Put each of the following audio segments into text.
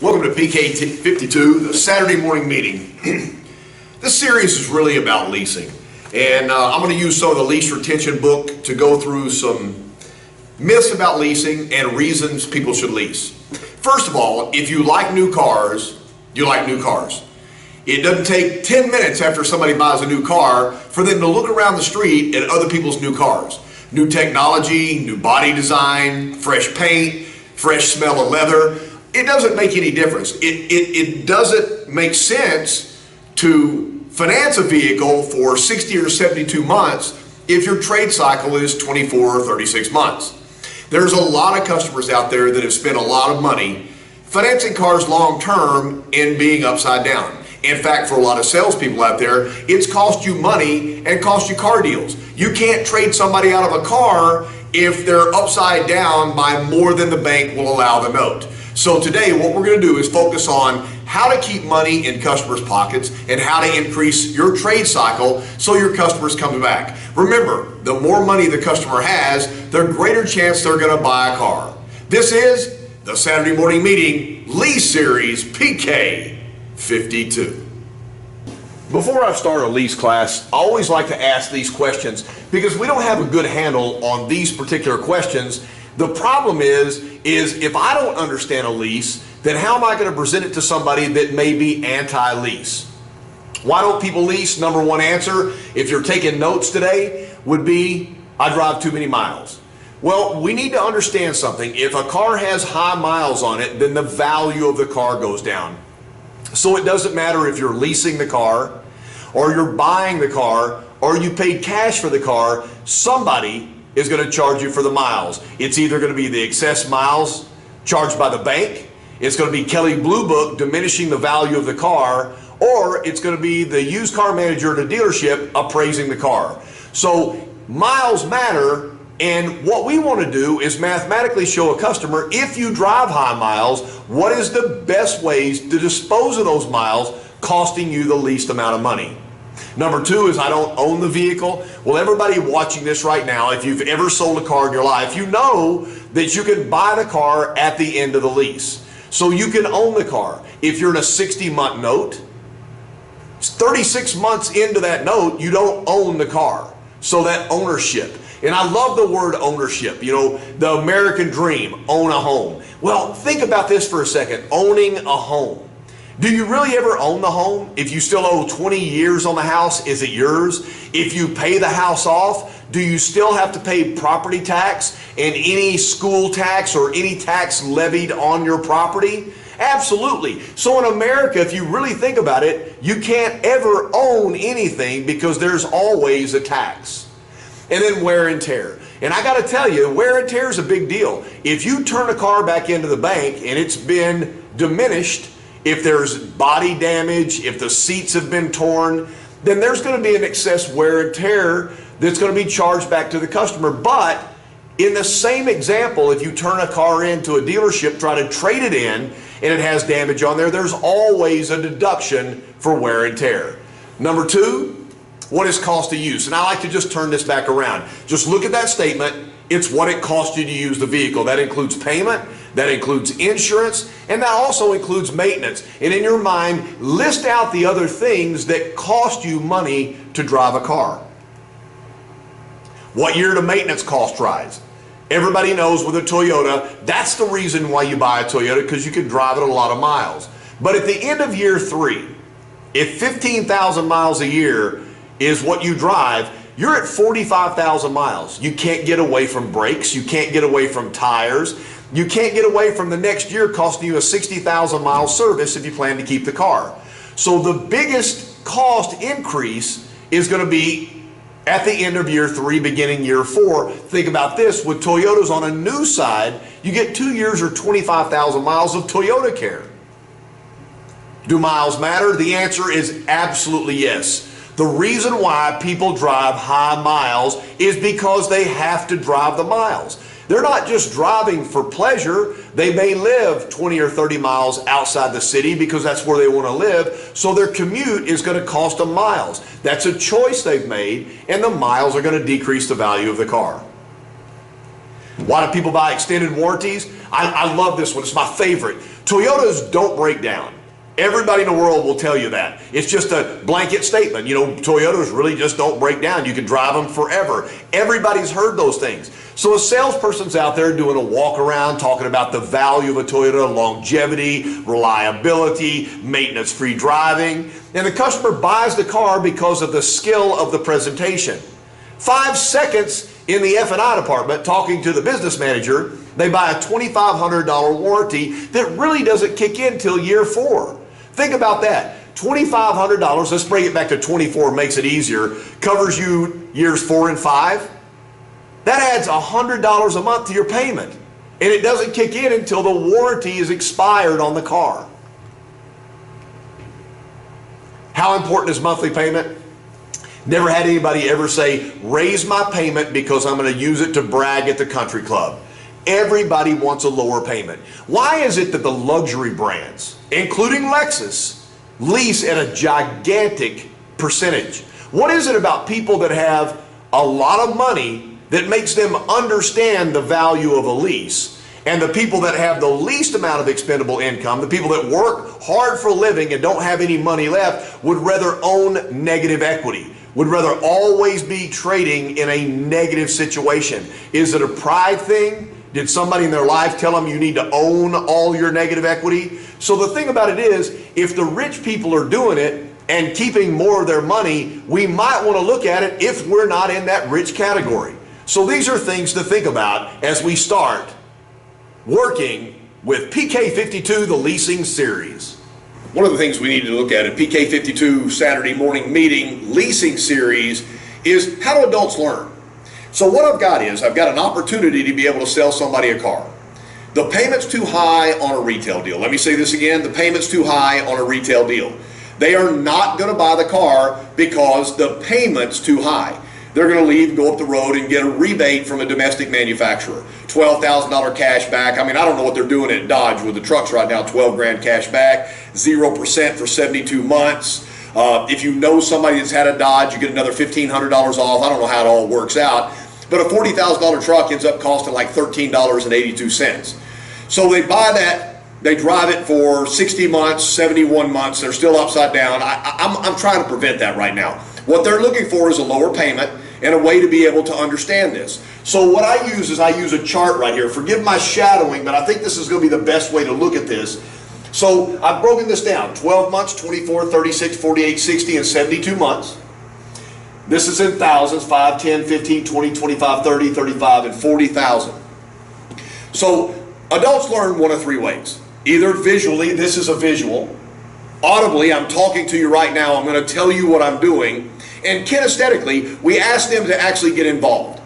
Welcome to PK 52, the Saturday morning meeting. This series is really about leasing, and I'm going to use some of the lease retention book to go through some myths about leasing and reasons people should lease. First of all, if you like new cars, you like new cars. It doesn't take 10 minutes after somebody buys a new car for them to look around the street at other people's new cars. New technology, new body design, fresh paint, fresh smell of leather. It doesn't make any difference. It doesn't make sense to finance a vehicle for 60 or 72 months if your trade cycle is 24 or 36 months. There's a lot of customers out there that have spent a lot of money financing cars long term and being upside down. In fact, for a lot of salespeople out there, it's cost you money and cost you car deals. You can't trade somebody out of a car if they're upside down by more than the bank will allow the note. So today, what we're going to do is focus on how to keep money in customers' pockets and how to increase your trade cycle so your customers come back. Remember, the more money the customer has, the greater chance they're going to buy a car. This is the Saturday Morning Meeting Lease Series PK 52. Before I start a lease class, I always like to ask these questions because we don't have a good handle on these particular questions. The problem is if I don't understand a lease, then how am I going to present it to somebody that may be anti-lease? Why don't people lease? Number one answer, if you're taking notes today, would be, I drive too many miles. Well, we need to understand something. If a car has high miles on it, then the value of the car goes down. So it doesn't matter if you're leasing the car, or you're buying the car, or you paid cash for the car, somebody is going to charge you for the miles. It's either going to be the excess miles charged by the bank, it's going to be Kelley Blue Book diminishing the value of the car, or it's going to be the used car manager at a dealership appraising the car. So miles matter, and what we want to do is mathematically show a customer, if you drive high miles, what is the best ways to dispose of those miles costing you the least amount of money. Number two is I don't own the vehicle. Well, everybody watching this right now, if you've ever sold a car in your life, you know that you can buy the car at the end of the lease. So you can own the car. If you're in a 60-month note, 36 months into that note, you don't own the car. So that ownership. And I love the word ownership. You know, the American dream, own a home. Well, think about this for a second, owning a home. Do you really ever own the home? If you still owe 20 years on the house, is it yours? If you pay the house off, do you still have to pay property tax and any school tax or any tax levied on your property? Absolutely. So in America, if you really think about it, you can't ever own anything because there's always a tax. And then wear and tear. And I got to tell you, wear and tear is a big deal. If you turn a car back into the bank and it's been diminished, if there's body damage, if the seats have been torn, then there's going to be an excess wear and tear that's going to be charged back to the customer. But in the same example, if you turn a car into a dealership, try to trade it in, and it has damage on there, there's always a deduction for wear and tear. Number two, what is cost of use? And I like to just turn this back around. Just look at that statement. It's what it costs you to use the vehicle. That includes payment, that includes insurance, and that also includes maintenance. And in your mind, list out the other things that cost you money to drive a car. What year do maintenance costs rise? Everybody knows with a Toyota, that's the reason why you buy a Toyota, because you can drive it a lot of miles. But at the end of year 3, if 15,000 miles a year is what you drive, you're at 45,000 miles. You can't get away from brakes. You can't get away from tires. You can't get away from the next year costing you a 60,000 mile service if you plan to keep the car. So the biggest cost increase is going to be at the end of year 3, beginning year 4. Think about this, with Toyotas on a new side, you get 2 years or 25,000 miles of Toyota care. Do miles matter? The answer is absolutely yes. The reason why people drive high miles is because they have to drive the miles. They're not just driving for pleasure. They may live 20 or 30 miles outside the city because that's where they want to live. So their commute is going to cost them miles. That's a choice they've made, and the miles are going to decrease the value of the car. Why do people buy extended warranties? I love this one. It's my favorite. Toyotas don't break down. Everybody in the world will tell you that. It's just a blanket statement. You know, Toyotas really just don't break down. You can drive them forever. Everybody's heard those things. So a salesperson's out there doing a walk around talking about the value of a Toyota, longevity, reliability, maintenance-free driving, and the customer buys the car because of the skill of the presentation. 5 seconds in the F&I department talking to the business manager, they buy a $2,500 warranty that really doesn't kick in till year 4. Think about that. $2,500, let's bring it back to 24, makes it easier, covers you years 4 and 5. That adds $100 a month to your payment. And it doesn't kick in until the warranty is expired on the car. How important is monthly payment? Never had anybody ever say, raise my payment because I'm going to use it to brag at the country club. Everybody wants a lower payment. Why is it that the luxury brands, including Lexus, lease at a gigantic percentage? What is it about people that have a lot of money that makes them understand the value of a lease? And the people that have the least amount of expendable income, the people that work hard for a living and don't have any money left, would rather own negative equity, would rather always be trading in a negative situation. Is it a pride thing? Did somebody in their life tell them you need to own all your negative equity? So the thing about it is, if the rich people are doing it and keeping more of their money, we might want to look at it if we're not in that rich category. So these are things to think about as we start working with PK52, the leasing series. One of the things we need to look at PK52 Saturday morning meeting leasing series is how do adults learn? So what I've got is, I've got an opportunity to be able to sell somebody a car. The payment's too high on a retail deal. Let me say this again, the payment's too high on a retail deal. They are not going to buy the car because the payment's too high. They're going to leave, go up the road, and get a rebate from a domestic manufacturer. $12,000 cash back. I mean, I don't know what they're doing at Dodge with the trucks right now. 12 grand cash back, 0% for 72 months. If you know somebody that's had a Dodge, you get another $1,500 off. I don't know how it all works out. But a $40,000 truck ends up costing like $13.82. So they buy that, they drive it for 60 months, 71 months, they're still upside down. I'm trying to prevent that right now. What they're looking for is a lower payment and a way to be able to understand this. So what I use is I use a chart right here. Forgive my shadowing, but I think this is going to be the best way to look at this. So I've broken this down, 12 months, 24, 36, 48, 60, and 72 months. This is in thousands, 5, 10, 15, 20, 25, 30, 35, and 40,000. So adults learn one of 3 ways. Either visually, this is a visual. Audibly, I'm talking to you right now, I'm going to tell you what I'm doing. And kinesthetically, we ask them to actually get involved.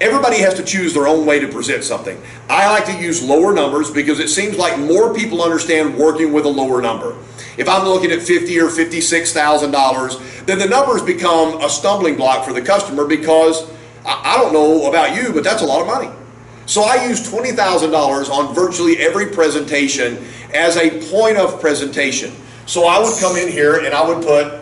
Everybody has to choose their own way to present something. I like to use lower numbers because it seems like more people understand working with a lower number. If I'm looking at $50,000 or $56,000, then the numbers become a stumbling block for the customer because I don't know about you, but that's a lot of money. So I use $20,000 on virtually every presentation as a point of presentation. So I would come in here and I would put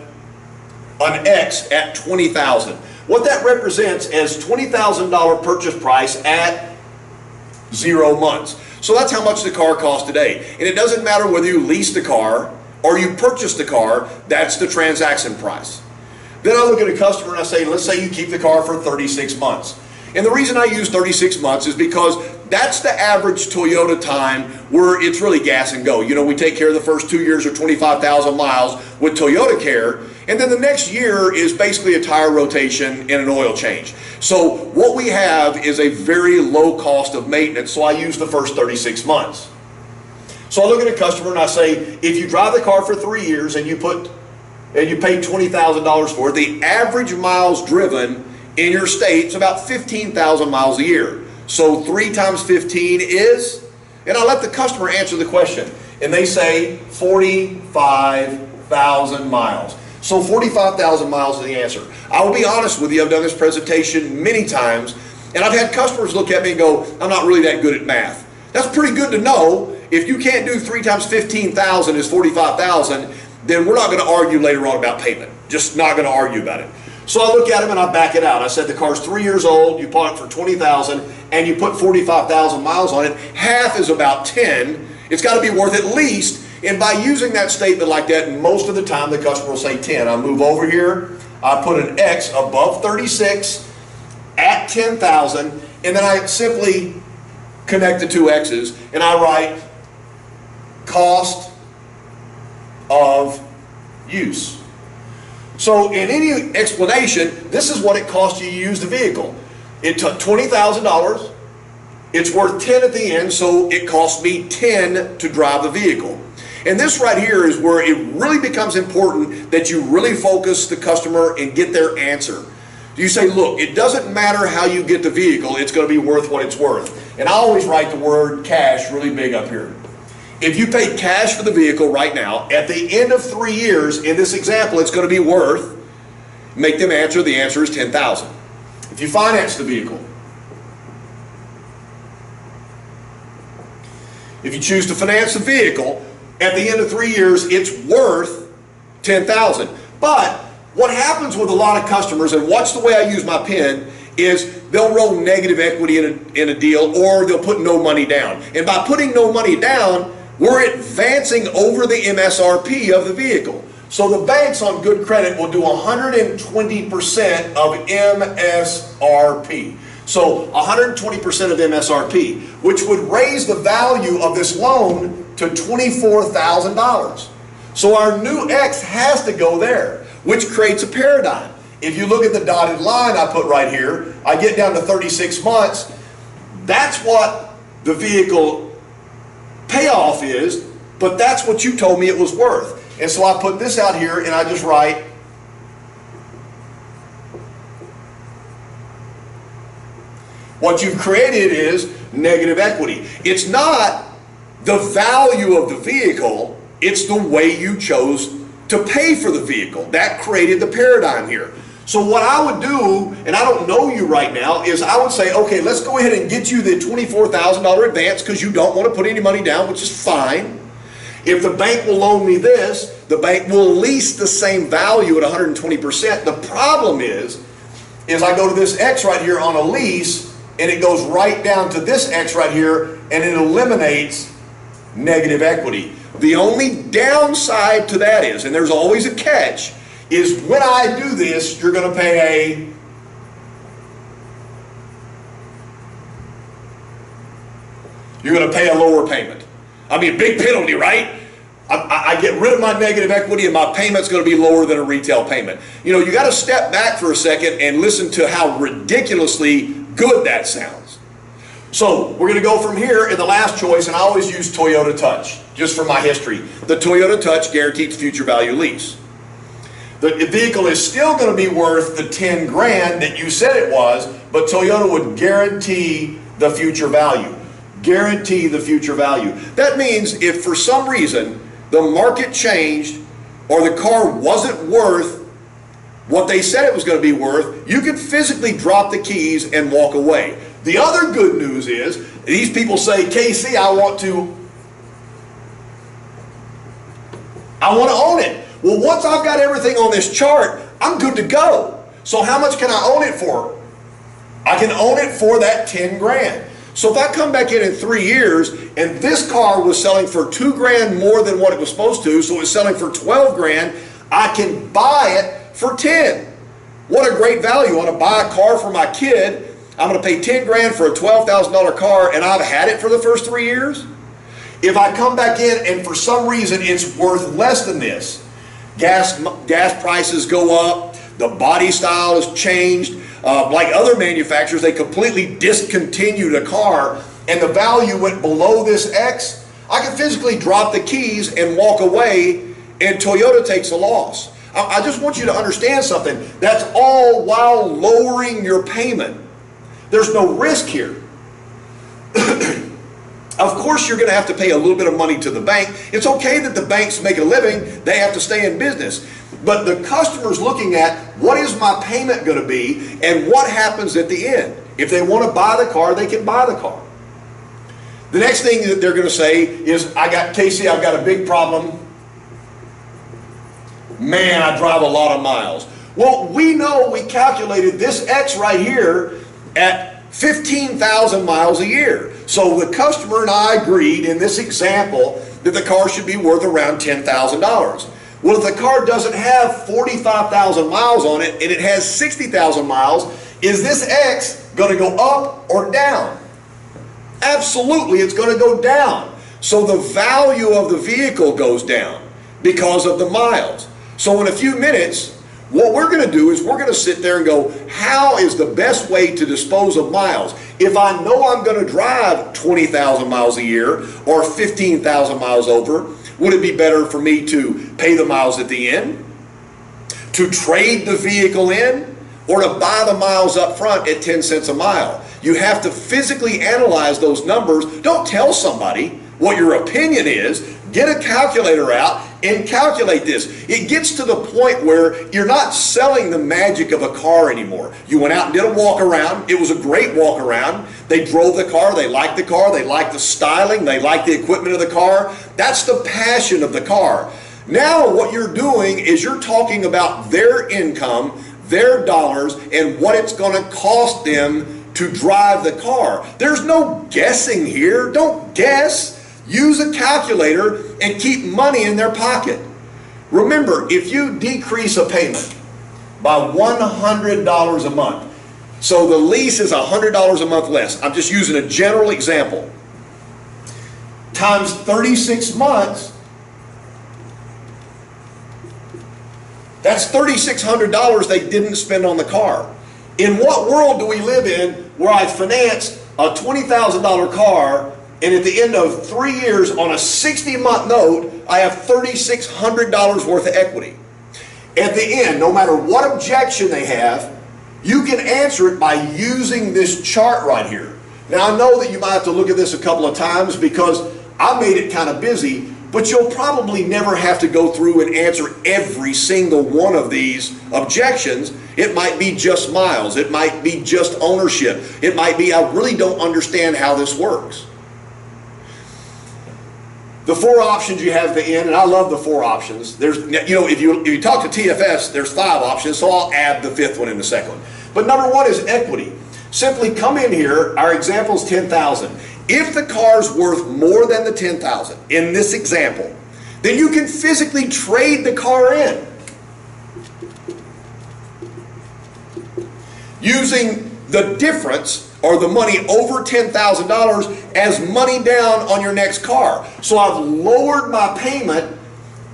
an X at 20,000. What that represents is $20,000 purchase price at 0 months. So that's how much the car costs today. And it doesn't matter whether you lease the car or you purchase the car, that's the transaction price. Then I look at a customer and I say, let's say you keep the car for 36 months. And the reason I use 36 months is because that's the average Toyota time where it's really gas and go. You know, we take care of the first 2 years or 25,000 miles with Toyota Care, and then the next year is basically a tire rotation and an oil change. So what we have is a very low cost of maintenance, so I use the first 36 months. So I look at a customer and I say, if you drive the car for 3 years and you pay $20,000 for it, the average miles driven in your state is about 15,000 miles a year. So 3 times 15 is, and I let the customer answer the question, and they say 45,000 miles. So 45,000 miles is the answer. I will be honest with you, I've done this presentation many times, and I've had customers look at me and go, I'm not really that good at math. That's pretty good to know. If you can't do 3 times 15,000 is 45,000, then we're not going to argue later on about payment. Just not going to argue about it. So I look at them and I back it out. I said the car's 3 years old, you bought it for 20,000, and you put 45,000 miles on it. Half is about 10, It's got to be worth at least, and by using that statement like that, most of the time the customer will say 10. I move over here, I put an X above 36 at 10,000, and then I simply connect the two X's, and I write cost of use. So in any explanation, this is what it cost you to use the vehicle. It took $20,000. It's worth 10 at the end, so it cost me 10 to drive the vehicle. And this right here is where it really becomes important that you really focus the customer and get their answer. You say, look, it doesn't matter how you get the vehicle, it's going to be worth what it's worth. And I always write the word cash really big up here. If you pay cash for the vehicle right now, at the end of 3 years, in this example, it's going to be worth, make them answer, the answer is $10,000. If you finance the vehicle, if you choose to finance the vehicle, at the end of 3 years, it's worth $10,000. But what happens with a lot of customers, and watch the way I use my pen, is they'll roll negative equity in a deal, or they'll put no money down. And by putting no money down, we're advancing over the MSRP of the vehicle. So the banks on good credit will do 120% of MSRP. So 120% of MSRP, which would raise the value of this loan to $24,000. So our new X has to go there, which creates a paradigm. If you look at the dotted line I put right here, I get down to 36 months. That's what the vehicle payoff is, but that's what you told me it was worth. And so I put this out here and I just write what you've created is negative equity. It's not the value of the vehicle, it's the way you chose to pay for the vehicle. That created the paradigm here. So what I would do, and I don't know you right now, is I would say, okay, let's go ahead and get you the $24,000 advance because you don't want to put any money down, which is fine. If the bank will loan me this, the bank will lease the same value at 120%. The problem is I go to this X right here on a lease, and it goes right down to this X right here, and it eliminates negative equity. The only downside to that is, and there's always a catch, is when I do this, you're going to pay a lower payment. I mean, big penalty, right? I get rid of my negative equity and my payment's going to be lower than a retail payment. You know, you got to step back for a second and listen to how ridiculously good that sounds. So we're going to go from here in the last choice, and I always use Toyota Touch, just for my history. The Toyota Touch guaranteed future value lease. The vehicle is still going to be worth the 10 grand that you said it was, but Toyota would guarantee the future value. Guarantee the future value. That means if for some reason the market changed or the car wasn't worth what they said it was going to be worth, you could physically drop the keys and walk away. The other good news is these people say, KC, I want to own it. Well, once I've got everything on this chart, I'm good to go. So how much can I own it for? I can own it for that 10 grand. So if I come back in 3 years and this car was selling for 2 grand more than what it was supposed to, so it was selling for 12 grand, I can buy it for 10. What a great value. I want to buy a car for my kid. I'm going to pay 10 grand for a $12,000 car, and I've had it for the first 3 years. If I come back in and for some reason it's worth less than this, gas prices go up, the body style has changed, like other manufacturers, they completely discontinued a car and the value went below this X, I can physically drop the keys and walk away and Toyota takes a loss. I just want you to understand something. That's all while lowering your payment. There's no risk here. Of course you're going to have to pay a little bit of money to the bank. It's okay that the banks make a living. They have to stay in business. But the customer's looking at what is my payment going to be and what happens at the end. If they want to buy the car, they can buy the car. The next thing that they're going to say is, Casey, I've got a big problem. Man, I drive a lot of miles. Well, we know we calculated this X right here at 15,000 miles a year. So the customer and I agreed in this example that the car should be worth around $10,000. Well, if the car doesn't have 45,000 miles on it and it has 60,000 miles, is this X going to go up or down? Absolutely, it's going to go down. So the value of the vehicle goes down because of the miles. So in a few minutes, what we're going to do is we're going to sit there and go, how is the best way to dispose of miles? If I know I'm going to drive 20,000 miles a year or 15,000 miles over, would it be better for me to pay the miles at the end, to trade the vehicle in, or to buy the miles up front at 10 cents a mile? You have to physically analyze those numbers. Don't tell somebody what your opinion is. Get a calculator out and calculate this. It gets to the point where you're not selling the magic of a car anymore. You went out and did a walk around. It was a great walk around. They drove the car. They liked the car. They liked the styling. They liked the equipment of the car. That's the passion of the car. Now what you're doing is you're talking about their income, their dollars, and what it's going to cost them to drive the car. There's no guessing here. Don't guess. Use a calculator and keep money in their pocket. Remember, if you decrease a payment by $100 a month, so the lease is $100 a month less. I'm just using a general example. Times 36 months, that's $3,600 they didn't spend on the car. In what world do we live in where I finance a $20,000 car and at the end of 3 years on a 60-month note, I have $3,600 worth of equity? At the end, no matter what objection they have, you can answer it by using this chart right here. Now I know that you might have to look at this a couple of times because I made it kind of busy, but you'll probably never have to go through and answer every single one of these objections. It might be just miles. It might be just ownership. It might be, I really don't understand how this works. The 4 options you have at the end, and I love the 4 options. There's, you know, if you talk to TFS, there's 5 options, so I'll add the 5th one in the second one. But number 1 is equity. Simply come in here, our example is 10,000. If the car's worth more than the 10,000 in this example, then you can physically trade the car in. Using the difference or the money over $10,000 as money down on your next car. So I've lowered my payment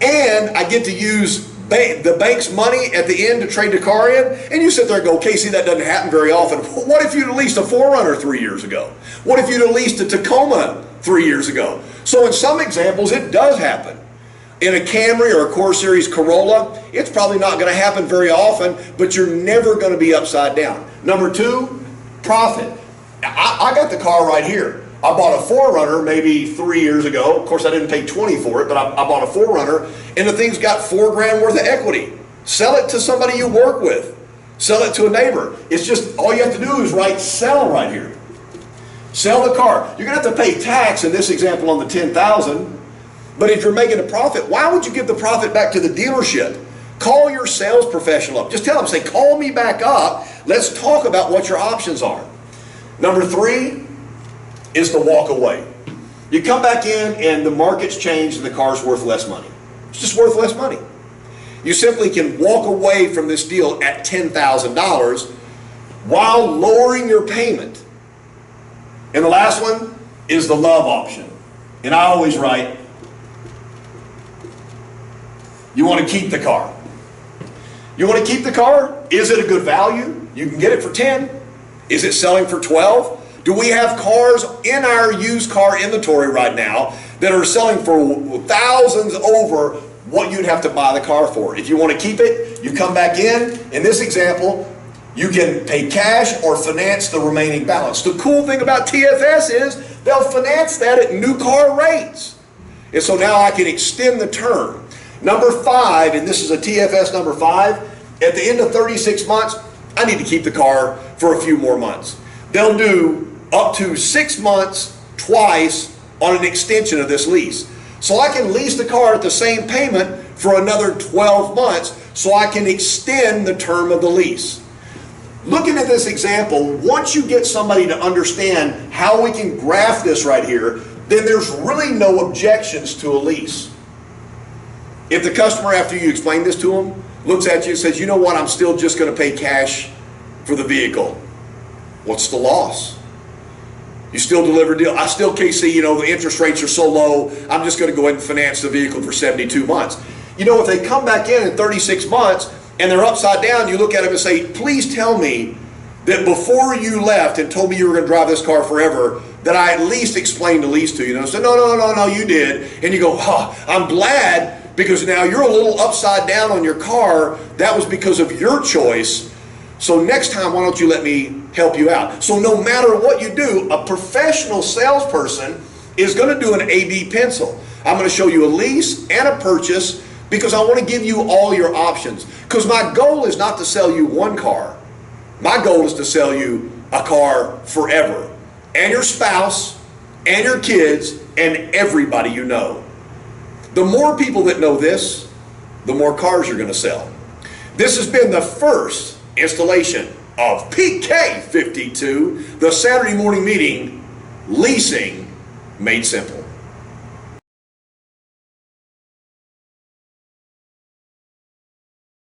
and I get to use the bank's money at the end to trade the car in. And you sit there and go, Casey, that doesn't happen very often. What if you'd leased a 4Runner 3 years ago? What if you'd leased a Tacoma 3 years ago? So in some examples, it does happen. In a Camry or a Core Series Corolla, it's probably not going to happen very often, but you're never going to be upside down. Number 2, profit. I got the car right here. I bought a 4Runner maybe 3 years ago. Of course, I didn't pay 20 for it, but I bought a 4Runner, and the thing's got $4 grand worth of equity. Sell it to somebody you work with. Sell it to a neighbor. It's just, all you have to do is write sell right here. Sell the car. You're going to have to pay tax in this example on the $10,000, but if you're making a profit, why would you give the profit back to the dealership? Call your sales professional up. Just tell them, say, call me back up. Let's talk about what your options are. Number 3 is to walk away. You come back in and the market's changed and the car's worth less money. It's just worth less money. You simply can walk away from this deal at $10,000 while lowering your payment. And the last one is the love option. And I always write, you want to keep the car. You want to keep the car? Is it a good value? You can get it for 10. Is it selling for 12? Do we have cars in our used car inventory right now that are selling for thousands over what you'd have to buy the car for? If you want to keep it, you come back in. In this example, you can pay cash or finance the remaining balance. The cool thing about TFS is they'll finance that at new car rates. And so now I can extend the term. Number 5, and this is a TFS number 5, at the end of 36 months, I need to keep the car for a few more months. They'll do up to 6 months twice on an extension of this lease. So I can lease the car at the same payment for another 12 months so I can extend the term of the lease. looking at this example, once you get somebody to understand how we can graph this right here, then there's really no objections to a lease. If the customer, after you explain this to them, looks at you and says, you know what, I'm still just going to pay cash for the vehicle. What's the loss? You still deliver a deal. I still can't see, you know, the interest rates are so low, I'm just going to go ahead and finance the vehicle for 72 months. You know, if they come back in 36 months and they're upside down, you look at them and say, please tell me that before you left and told me you were going to drive this car forever, that I at least explained the lease to you. And I said, no, you did. And you go, oh, I'm glad, because now you're a little upside down on your car. That was because of your choice. So next time, why don't you let me help you out? So no matter what you do, a professional salesperson is going to do an A/B pencil. I'm going to show you a lease and a purchase, because I want to give you all your options. Because my goal is not to sell you one car. My goal is to sell you a car forever. And your spouse, and your kids, and everybody you know. The more people that know this, the more cars you're going to sell. This has been the first installation of PK52, the Saturday morning meeting, Leasing Made Simple.